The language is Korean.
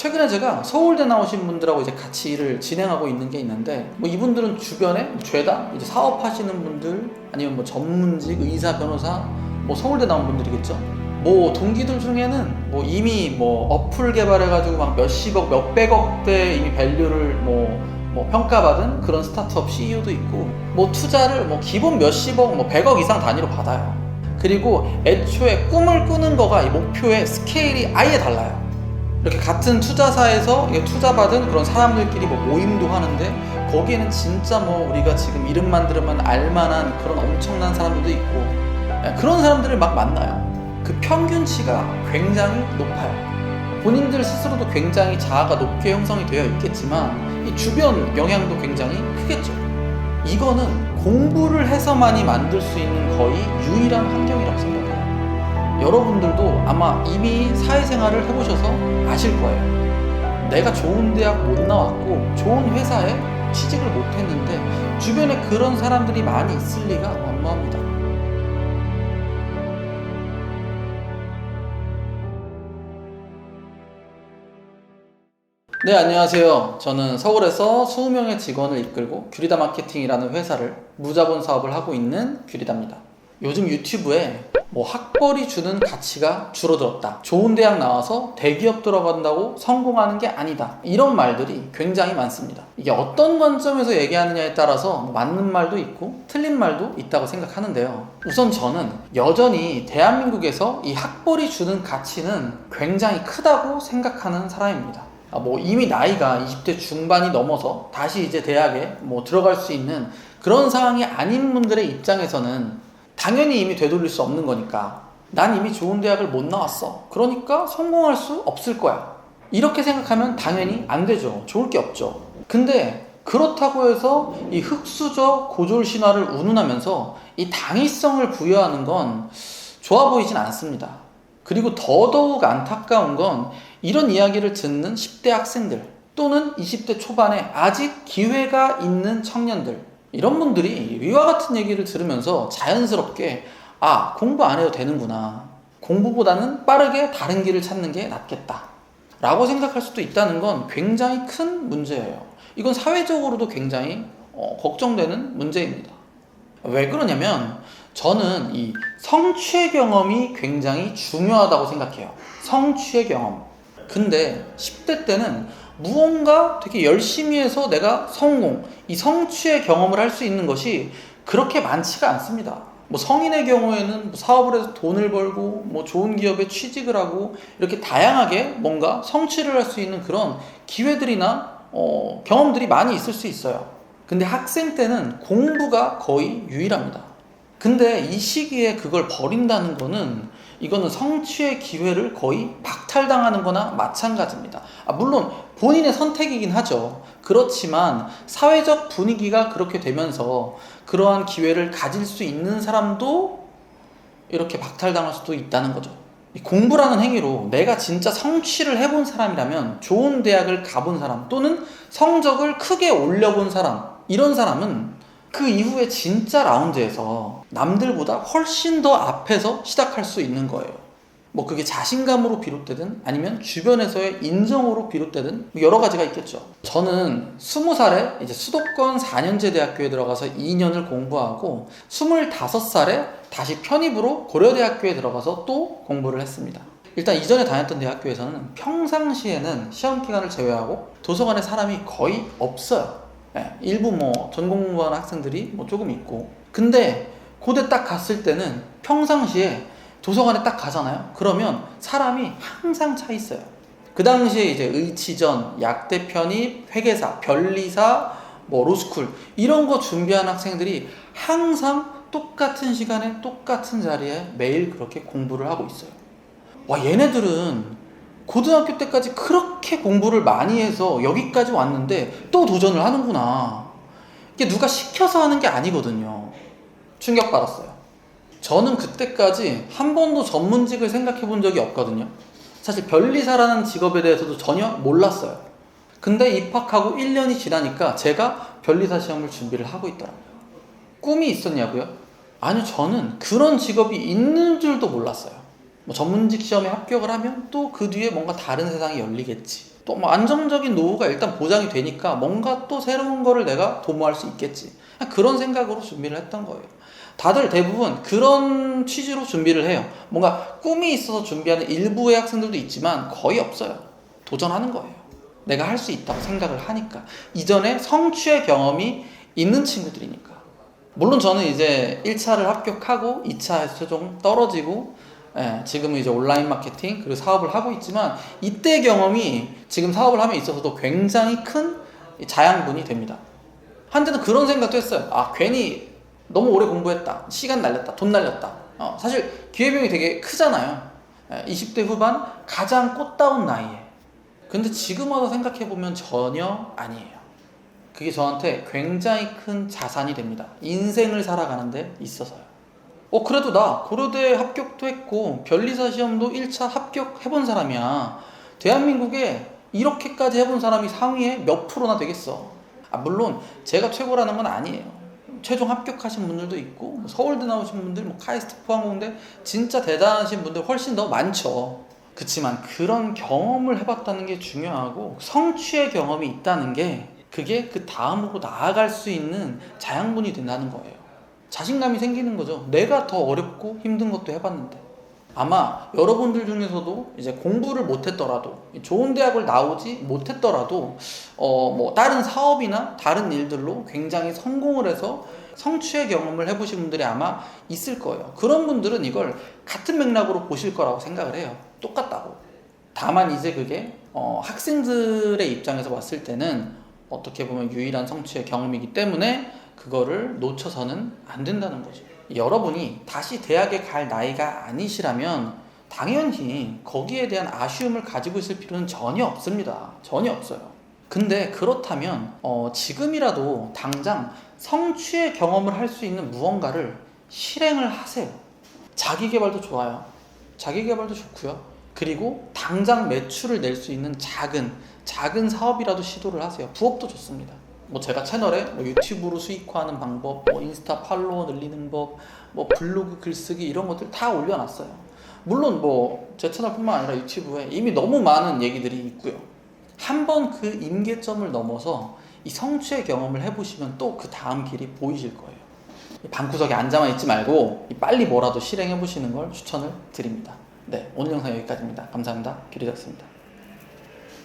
최근에 제가 서울대 나오신 분들하고 이제 같이 일을 진행하고 있는 게 있는데, 뭐 이분들은 주변에 죄다 이제 사업하시는 분들, 아니면 뭐 전문직, 의사, 변호사, 뭐 서울대 나온 분들이겠죠. 뭐 동기들 중에는 뭐 이미 뭐 어플 개발해가지고 막 몇십억, 몇백억대 이미 밸류를 뭐 평가받은 그런 스타트업 CEO도 있고, 뭐 투자를 뭐 기본 몇십억, 뭐 100억 이상 단위로 받아요. 그리고 애초에 꿈을 꾸는 거가 이 목표의 스케일이 아예 달라요. 이렇게 같은 투자사에서 투자받은 그런 사람들끼리 뭐 모임도 하는데, 거기에는 진짜 뭐 우리가 지금 이름만 들으면 알만한 그런 엄청난 사람들도 있고, 그런 사람들을 막 만나요. 그 평균치가 굉장히 높아요. 본인들 스스로도 굉장히 자아가 높게 형성이 되어 있겠지만 이 주변 영향도 굉장히 크겠죠. 이거는 공부를 해서만이 만들 수 있는 거의 유일한 환경이라고 생각해요. 여러분들도 아마 이미 사회생활을 해보셔서 아실 거예요. 내가 좋은 대학 못 나왔고 좋은 회사에 취직을 못했는데 주변에 그런 사람들이 많이 있을 리가 만무합니다. 네, 안녕하세요. 저는 서울에서 20명의 직원을 이끌고 규리다 마케팅이라는 회사를 무자본 사업을 하고 있는 규리다입니다. 요즘 유튜브에 뭐 학벌이 주는 가치가 줄어들었다, 좋은 대학 나와서 대기업 들어간다고 성공하는 게 아니다, 이런 말들이 굉장히 많습니다. 이게 어떤 관점에서 얘기하느냐에 따라서 맞는 말도 있고 틀린 말도 있다고 생각하는데요. 우선 저는 여전히 대한민국에서 이 학벌이 주는 가치는 굉장히 크다고 생각하는 사람입니다. 뭐 이미 나이가 20대 중반이 넘어서 다시 이제 대학에 뭐 들어갈 수 있는 그런 상황이 아닌 분들의 입장에서는 당연히 이미 되돌릴 수 없는 거니까, 난 이미 좋은 대학을 못 나왔어, 그러니까 성공할 수 없을 거야, 이렇게 생각하면 당연히 안 되죠. 좋을 게 없죠. 근데 그렇다고 해서 이 흑수저 고졸 신화를 운운하면서 이 당위성을 부여하는 건 좋아 보이진 않습니다. 그리고 더더욱 안타까운 건 이런 이야기를 듣는 10대 학생들 또는 20대 초반에 아직 기회가 있는 청년들, 이런 분들이 위와 같은 얘기를 들으면서 자연스럽게 공부 안 해도 되는구나, 공부보다는 빠르게 다른 길을 찾는 게 낫겠다 라고 생각할 수도 있다는 건 굉장히 큰 문제예요. 이건 사회적으로도 굉장히 걱정되는 문제입니다. 왜 그러냐면 저는 이 성취의 경험이 굉장히 중요하다고 생각해요. 성취의 경험. 근데 10대 때는 무언가 되게 열심히 해서 내가 성공, 이 성취의 경험을 할 수 있는 것이 그렇게 많지가 않습니다. 뭐 성인의 경우에는 사업을 해서 돈을 벌고 뭐 좋은 기업에 취직을 하고 이렇게 다양하게 뭔가 성취를 할 수 있는 그런 기회들이나 경험들이 많이 있을 수 있어요. 근데 학생 때는 공부가 거의 유일합니다. 근데 이 시기에 그걸 버린다는 거는, 이거는 성취의 기회를 거의 박탈당하는 거나 마찬가지입니다. 물론 본인의 선택이긴 하죠. 그렇지만 사회적 분위기가 그렇게 되면서 그러한 기회를 가질 수 있는 사람도 이렇게 박탈당할 수도 있다는 거죠. 이 공부라는 행위로 내가 진짜 성취를 해본 사람이라면, 좋은 대학을 가본 사람 또는 성적을 크게 올려본 사람, 이런 사람은 그 이후에 진짜 라운드에서 남들보다 훨씬 더 앞에서 시작할 수 있는 거예요. 뭐 그게 자신감으로 비롯되든 아니면 주변에서의 인정으로 비롯되든 여러 가지가 있겠죠. 저는 20살에 이제 수도권 4년제 대학교에 들어가서 2년을 공부하고 25살에 다시 편입으로 고려대학교에 들어가서 또 공부를 했습니다. 일단 이전에 다녔던 대학교에서는 평상시에는 시험 기간을 제외하고 도서관에 사람이 거의 없어요. 일부 뭐 전공 공부하는 학생들이 뭐 조금 있고, 근데 고대 딱 갔을 때는 평상시에 도서관에 딱 가잖아요. 그러면 사람이 항상 차 있어요. 그 당시에 이제 의치전, 약대 편입, 회계사, 변리사, 뭐 로스쿨 이런 거 준비하는 학생들이 항상 똑같은 시간에 똑같은 자리에 매일 그렇게 공부를 하고 있어요. 와, 얘네들은 고등학교 때까지 그렇게 공부를 많이 해서 여기까지 왔는데 또 도전을 하는구나. 이게 누가 시켜서 하는 게 아니거든요. 충격받았어요. 저는 그때까지 한 번도 전문직을 생각해 본 적이 없거든요. 사실 변리사라는 직업에 대해서도 전혀 몰랐어요. 근데 입학하고 1년이 지나니까 제가 변리사 시험을 준비를 하고 있더라고요. 꿈이 있었냐고요? 아니요, 저는 그런 직업이 있는 줄도 몰랐어요. 뭐 전문직 시험에 합격을 하면 또 그 뒤에 뭔가 다른 세상이 열리겠지, 또 뭐 안정적인 노후가 일단 보장이 되니까 뭔가 또 새로운 거를 내가 도모할 수 있겠지. 그런 생각으로 준비를 했던 거예요. 다들 대부분 그런 취지로 준비를 해요. 뭔가 꿈이 있어서 준비하는 일부의 학생들도 있지만 거의 없어요. 도전하는 거예요. 내가 할 수 있다고 생각을 하니까. 이전에 성취의 경험이 있는 친구들이니까. 물론 저는 이제 1차를 합격하고 2차에서 최종 떨어지고 지금은 이제 온라인 마케팅 그리고 사업을 하고 있지만 이때 경험이 지금 사업을 함에 있어서도 굉장히 큰 자양분이 됩니다. 한때는 그런 생각도 했어요. 아, 괜히 너무 오래 공부했다. 시간 날렸다. 돈 날렸다. 사실 기회비용이 되게 크잖아요. 20대 후반 가장 꽃다운 나이에. 근데 지금 와서 생각해보면 전혀 아니에요. 그게 저한테 굉장히 큰 자산이 됩니다. 인생을 살아가는데 있어서요. 그래도 나 고려대 합격도 했고 변리사 시험도 1차 합격해본 사람이야. 대한민국에 이렇게까지 해본 사람이 상위에 몇 프로나 되겠어. 물론 제가 최고라는 건 아니에요. 최종 합격하신 분들도 있고 서울대 나오신 분들, 카이스트 포항공대 진짜 대단하신 분들 훨씬 더 많죠. 그치만 그런 경험을 해봤다는 게 중요하고 성취의 경험이 있다는 게 그게 그 다음으로 나아갈 수 있는 자양분이 된다는 거예요. 자신감이 생기는 거죠. 내가 더 어렵고 힘든 것도 해봤는데. 아마 여러분들 중에서도 이제 공부를 못했더라도 좋은 대학을 나오지 못했더라도 다른 사업이나 다른 일들로 굉장히 성공을 해서 성취의 경험을 해보신 분들이 아마 있을 거예요. 그런 분들은 이걸 같은 맥락으로 보실 거라고 생각을 해요. 똑같다고. 다만 이제 그게 학생들의 입장에서 봤을 때는 어떻게 보면 유일한 성취의 경험이기 때문에 그거를 놓쳐서는 안 된다는 거죠. 여러분이 다시 대학에 갈 나이가 아니시라면 당연히 거기에 대한 아쉬움을 가지고 있을 필요는 전혀 없습니다. 전혀 없어요. 근데 그렇다면 지금이라도 당장 성취의 경험을 할 수 있는 무언가를 실행을 하세요. 자기계발도 좋아요. 자기계발도 좋고요. 그리고 당장 매출을 낼 수 있는 작은 사업이라도 시도를 하세요. 부업도 좋습니다. 제가 채널에 유튜브로 수익화하는 방법, 인스타 팔로워 늘리는 법, 블로그 글쓰기 이런 것들 다 올려놨어요. 물론 제 채널뿐만 아니라 유튜브에 이미 너무 많은 얘기들이 있고요. 한번 그 임계점을 넘어서 이 성취의 경험을 해보시면 또 그 다음 길이 보이실 거예요. 방구석에 앉아만 있지 말고 빨리 뭐라도 실행해보시는 걸 추천을 드립니다. 네, 오늘 영상 여기까지입니다. 감사합니다. 규리덕스입니다.